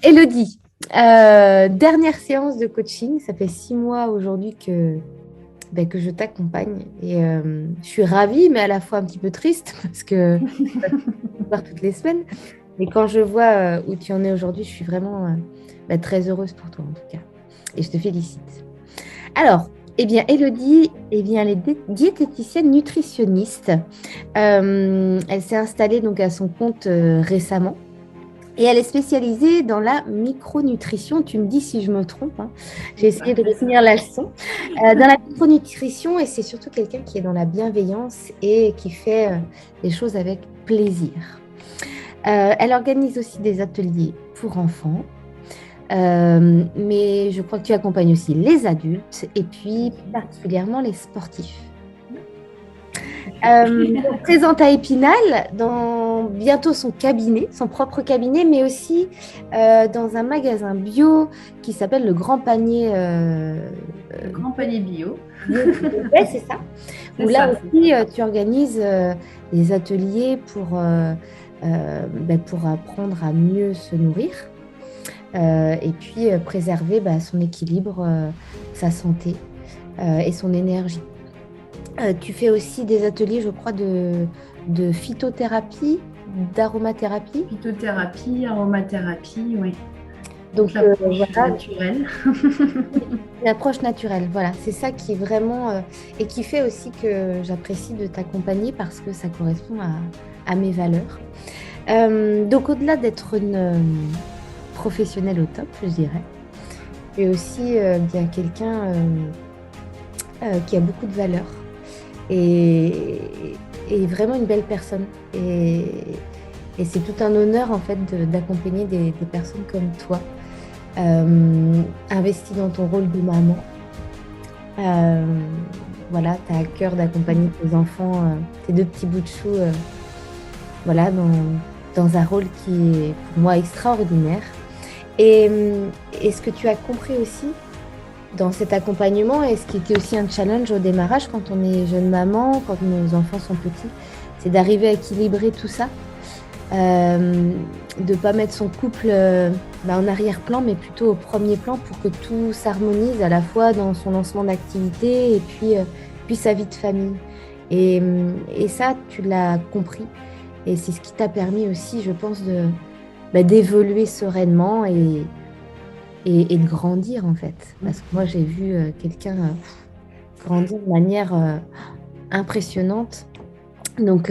Élodie, dernière séance de coaching. Ça fait 6 mois aujourd'hui que je t'accompagne et je suis ravie, mais à la fois un petit peu triste parce que je vais te voir toutes les semaines. Et quand je vois où tu en es aujourd'hui, je suis vraiment très heureuse pour toi en tout cas. Et je te félicite. Alors, eh bien, Élodie, eh bien, elle est diététicienne nutritionniste. Elle s'est installée donc à son compte récemment. Et elle est spécialisée dans la micronutrition. Tu me dis si je me trompe, hein. J'ai essayé de retenir la leçon. Dans la micronutrition, et c'est surtout quelqu'un qui est dans la bienveillance et qui fait les choses avec plaisir. Elle organise aussi des ateliers pour enfants. Mais je crois que tu accompagnes aussi les adultes et puis plus particulièrement les sportifs. Présente à Épinal, dans bientôt son cabinet, son propre cabinet, mais aussi dans un magasin bio qui s'appelle le Grand Panier. Le Grand Panier Bio. Ouais, c'est ça. Où là aussi, tu organises des ateliers pour apprendre à mieux se nourrir et puis préserver son équilibre, sa santé et son énergie. Tu fais aussi des ateliers, je crois, de phytothérapie, d'aromathérapie. Phytothérapie, aromathérapie, oui. Donc, l'approche voilà, naturelle. une approche naturelle. Voilà, c'est ça qui est vraiment et qui fait aussi que j'apprécie de t'accompagner parce que ça correspond à mes valeurs. Donc, au-delà d'être une professionnelle au top, je dirais, tu es aussi bien quelqu'un qui a beaucoup de valeurs. Et vraiment une belle personne. Et c'est tout un honneur en fait d'accompagner des personnes comme toi, investies dans ton rôle de maman. Voilà, tu as à cœur d'accompagner tes enfants, tes deux petits bouts de chou, voilà, dans un rôle qui est pour moi extraordinaire. Et ce que tu as compris aussi, dans cet accompagnement, et ce qui était aussi un challenge au démarrage quand on est jeune maman, quand nos enfants sont petits, c'est d'arriver à équilibrer tout ça, de ne pas mettre son couple en arrière-plan, mais plutôt au premier plan pour que tout s'harmonise à la fois dans son lancement d'activité et puis sa vie de famille. Et ça, tu l'as compris. Et c'est ce qui t'a permis aussi, je pense, d'évoluer sereinement et de grandir en fait. Parce que moi, j'ai vu quelqu'un grandir de manière impressionnante. Donc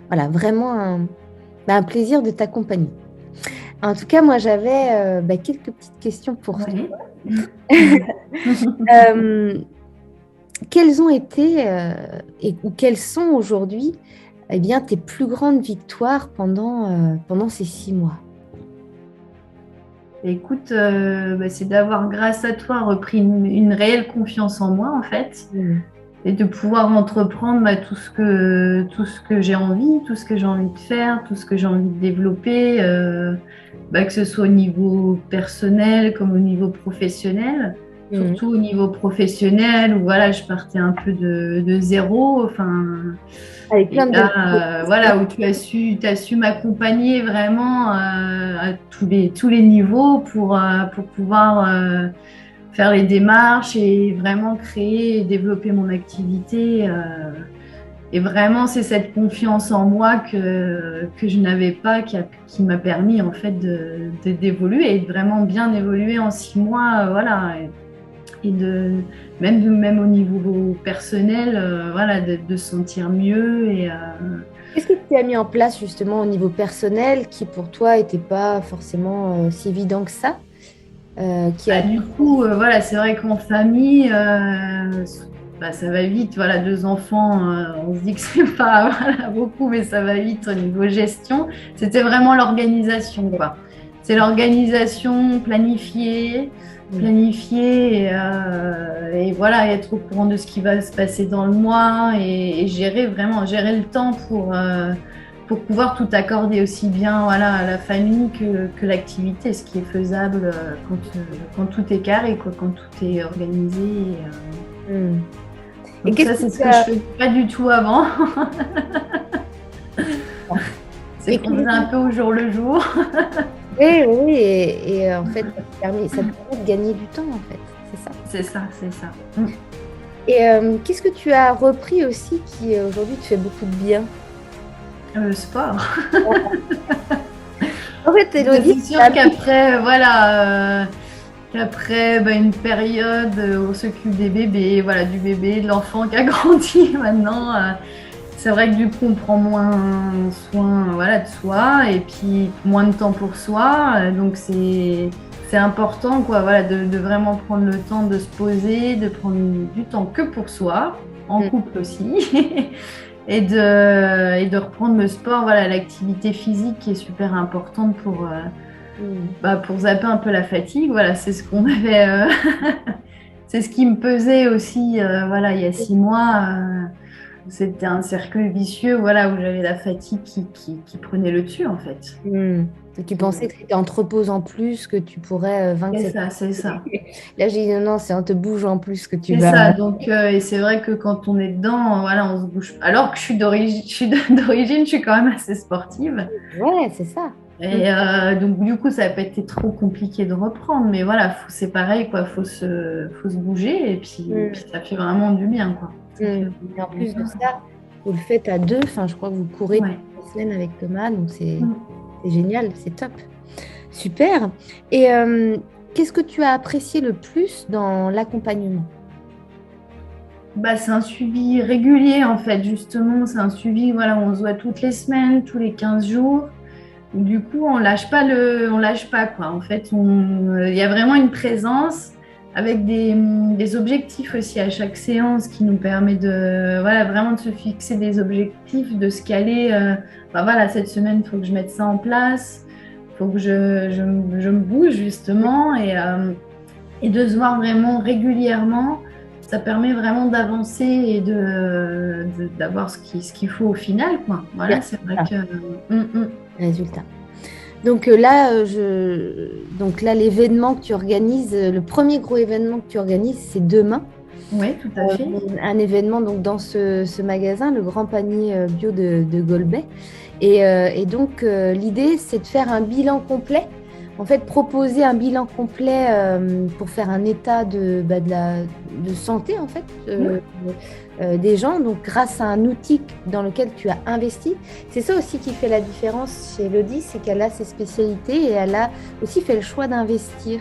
voilà, vraiment un plaisir de t'accompagner. En tout cas, moi, j'avais quelques petites questions pour toi. Quelles ont été ou quelles sont aujourd'hui tes plus grandes victoires pendant ces 6 mois? Écoute, c'est d'avoir, grâce à toi, repris une réelle confiance en moi, en fait, et de pouvoir entreprendre tout ce que j'ai envie, tout ce que j'ai envie de faire, tout ce que j'ai envie de développer, que ce soit au niveau personnel comme au niveau professionnel. Surtout au niveau professionnel, où voilà, je partais un peu de zéro. Avec plein de voilà, où tu as su m'accompagner vraiment à tous les niveaux pour pouvoir faire les démarches et vraiment créer et développer mon activité. Et vraiment, c'est cette confiance en moi que je n'avais pas qui m'a permis en fait d'évoluer et de vraiment bien évoluer en 6 mois. Voilà. Et même au niveau personnel, voilà, de se sentir mieux. Qu'est-ce que tu as mis en place justement au niveau personnel qui pour toi n'était pas forcément si évident que ça? Du coup, voilà, c'est vrai qu'en famille, ça va vite. Voilà, 2 enfants, on se dit que c'est pas voilà, beaucoup, mais ça va vite au niveau gestion. C'était vraiment l'organisation, quoi. C'est l'organisation, planifier et voilà, être au courant de ce qui va se passer dans le mois et gérer le temps pour pouvoir tout accorder aussi bien voilà, à la famille que l'activité, ce qui est faisable quand tout est carré, quoi, quand tout est organisé. Donc ça, c'est ce que je ne faisais pas du tout avant. C'est qu'on faisait un peu au jour le jour. Oui, oui, en fait, ça te permet de gagner du temps, en fait, c'est ça. C'est ça, c'est ça. Et qu'est-ce que tu as repris aussi qui aujourd'hui te fait beaucoup de bien? Le sport. En fait, Elodie, C'est sûr qu'après, voilà, qu'après une période où on s'occupe des bébés, voilà, du bébé, de l'enfant qui a grandi maintenant, c'est vrai que du coup, on prend moins soin, voilà, de soi et puis moins de temps pour soi. Donc, c'est important, quoi, voilà, de vraiment prendre le temps de se poser, de prendre du temps que pour soi, en Mm, couple aussi, et de reprendre le sport, voilà, l'activité physique qui est super importante mm, pour zapper un peu la fatigue. Voilà, c'est ce qu'on avait, c'est ce qui me pesait aussi, voilà, il y a 6 mois. C'était un cercle vicieux, voilà, où j'avais la fatigue qui prenait le dessus, en fait. mm. Et tu pensais que c'était en te reposant plus que tu pourrais vaincre C'est cette ça, c'est ça. maladie. Là, j'ai dit non, non, c'est en te bougeant plus que tu C'est vas. ça. Donc, et c'est vrai que quand on est dedans, voilà, on se bouge. Alors que d'origine, je suis quand même assez sportive. Ouais, c'est ça. Mm, Et donc, du coup, ça n'a pas été trop compliqué de reprendre. Mais voilà, c'est pareil, quoi. Faut se bouger. Et puis, mm, ça fait vraiment du bien, quoi. Ça fait mm. vraiment Et en du plus de bien. ça, vous le faites à deux. Enfin, je crois que vous courez toutes Ouais. les semaines avec Thomas, donc Mm. c'est génial, c'est top. Super. Et qu'est-ce que tu as apprécié le plus dans l'accompagnement? C'est un suivi régulier en fait, justement. C'est un suivi, voilà, on se voit toutes les semaines, tous les 15 jours. Du coup, on lâche pas quoi. En fait, il y a vraiment une présence avec des objectifs aussi à chaque séance qui nous permet de, voilà, vraiment de se fixer des objectifs, de se caler. Voilà, cette semaine, il faut que je mette ça en place. Il faut que je me bouge justement et de se voir vraiment régulièrement, ça permet vraiment d'avancer et d'avoir ce qu'il faut au final, quoi. Les Voilà, c'est vrai résultats. que. Résultats. Donc là, l'événement que tu organises, le premier gros événement que tu organises, c'est demain. Oui, tout à fait. Un événement donc dans ce magasin, le Grand Panier bio de Golbet. Et donc, l'idée, c'est de faire un bilan complet. En fait, proposer un bilan complet pour faire un état de santé, en fait, des gens. Donc, grâce à un outil dans lequel tu as investi. C'est ça aussi qui fait la différence chez Elodie, c'est qu'elle a ses spécialités et elle a aussi fait le choix d'investir.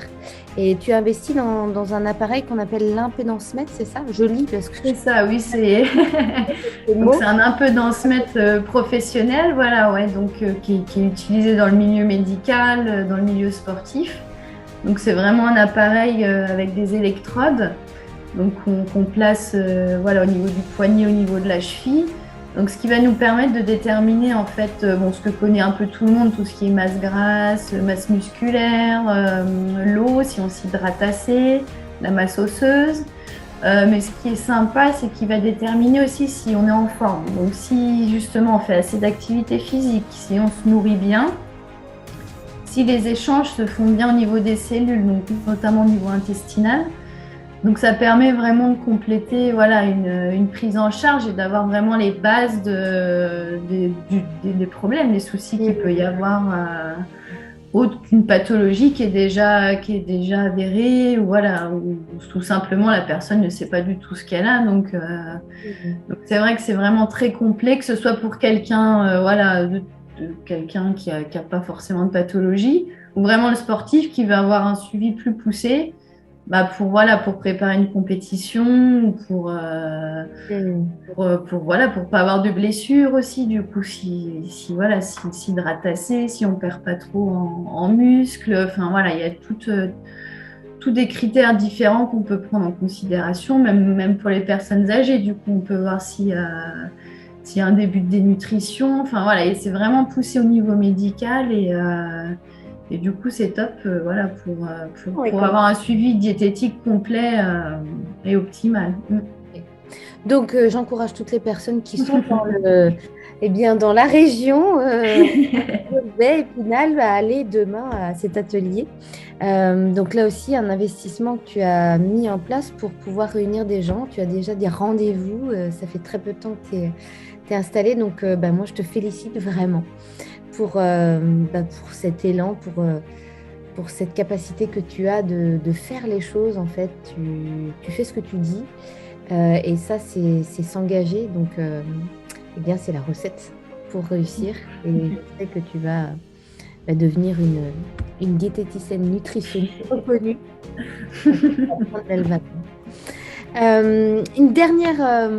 Et tu investis dans un appareil qu'on appelle l'impédance-mètre, c'est ça? Je lis parce que je C'est ça, oui, c'est. sais le Donc, mot. c'est un impédance-mètre professionnel, voilà, ouais, donc qui est utilisé dans le milieu médical, dans le milieu sportif. Donc, c'est vraiment un appareil avec des électrodes. Donc qu'on place voilà, au niveau du poignet, au niveau de la cheville. Donc ce qui va nous permettre de déterminer en fait ce que connaît un peu tout le monde, tout ce qui est masse grasse, masse musculaire, l'eau, si on s'hydrate assez, la masse osseuse. Mais ce qui est sympa, c'est qu'il va déterminer aussi si on est en forme. Donc si justement on fait assez d'activité physique, si on se nourrit bien, si les échanges se font bien au niveau des cellules, donc notamment au niveau intestinal, donc ça permet vraiment de compléter voilà, une prise en charge et d'avoir vraiment les bases des problèmes, des soucis qu'il peut y avoir, autre qu'une pathologie qui est déjà avérée, ou voilà, ou tout simplement la personne ne sait pas du tout ce qu'elle a. Donc c'est vrai que c'est vraiment très complet, que ce soit pour quelqu'un voilà, de quelqu'un qui a pas forcément de pathologie, ou vraiment le sportif qui va avoir un suivi plus poussé voilà, pour préparer une compétition ou Mm. voilà, pour pas avoir de blessures aussi, du coup, voilà, si on s'hydrate assez, si on perd pas trop en muscles, enfin voilà, il y a tous des critères différents qu'on peut prendre en considération, même pour les personnes âgées, du coup, on peut voir s'il y a un début de dénutrition, enfin voilà, et c'est vraiment poussé au niveau médical et du coup, c'est top voilà, Ouais, pour avoir un suivi diététique complet et optimal. donc, j'encourage toutes les personnes qui sont dans la région Golbet, Épinal, à aller demain à cet atelier. Donc là aussi, un investissement que tu as mis en place pour pouvoir réunir des gens. Tu as déjà des rendez-vous. Ça fait très peu de temps que tu es installé. Donc, moi, je te félicite vraiment. pour cet élan, pour cette capacité que tu as de faire les choses. En fait, tu fais ce que tu dis. Et ça, c'est s'engager. Donc, eh bien, c'est la recette pour réussir. Et je sais que tu vas devenir une diététicienne nutritionniste reconnue. Prendre belles vacances. Une dernière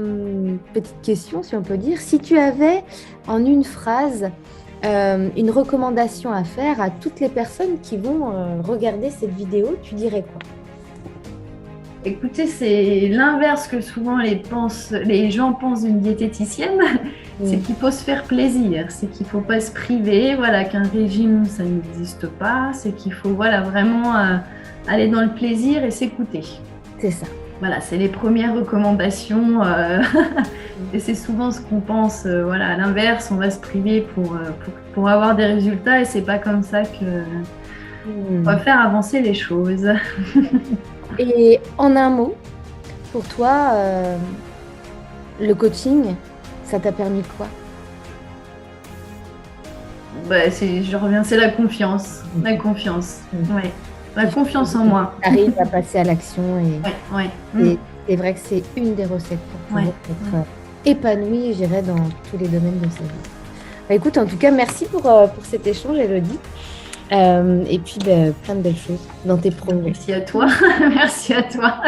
petite question, si on peut dire. Si tu avais en une phrase une recommandation à faire à toutes les personnes qui vont regarder cette vidéo, tu dirais quoi? Écoutez, c'est l'inverse que souvent les gens pensent d'une diététicienne, c'est qu'il faut se faire plaisir, c'est qu'il ne faut pas se priver, voilà, qu'un régime, ça n'existe pas, c'est qu'il faut voilà, vraiment aller dans le plaisir et s'écouter. C'est ça. Voilà, c'est les premières recommandations et c'est souvent ce qu'on pense, voilà, à l'inverse, on va se priver pour avoir des résultats et c'est pas comme ça qu'on va faire avancer les choses. Et en un mot, pour toi, le coaching, ça t'a permis quoi? Je reviens, c'est la confiance. La confiance. Ouais. La confiance en moi. Tu arrives à passer à l'action Ouais. C'est vrai que c'est une des recettes pour pouvoir être épanoui, je dirais, dans tous les domaines de sa vie. Bah, écoute, en tout cas, merci pour cet échange, Elodie. Et puis, plein de belles choses dans tes projets. Merci à toi. Merci à toi.